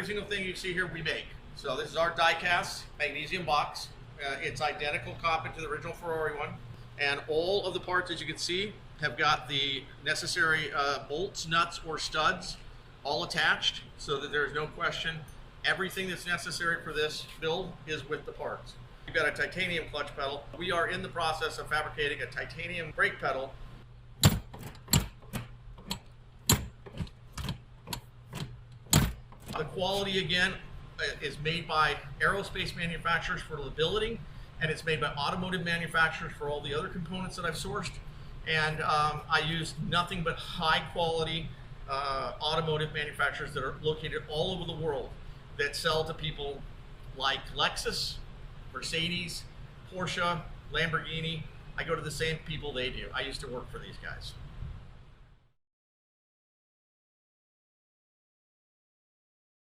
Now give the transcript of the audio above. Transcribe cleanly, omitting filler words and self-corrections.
every single thing you see here we make. So this is our die-cast magnesium box. It's identical copy to the original Ferrari one. And all of the parts, as you can see, have got the necessary bolts, nuts, or studs all attached, so that there's no question. Everything that's necessary for this build is with the parts. We've got a titanium clutch pedal. We are in the process of fabricating a titanium brake pedal. The quality, again, is made by aerospace manufacturers for stability, and it's made by automotive manufacturers for all the other components that I've sourced. And I use nothing but high quality automotive manufacturers that are located all over the world that sell to people like Lexus, Mercedes, Porsche, Lamborghini. I go to the same people they do. I used to work for these guys.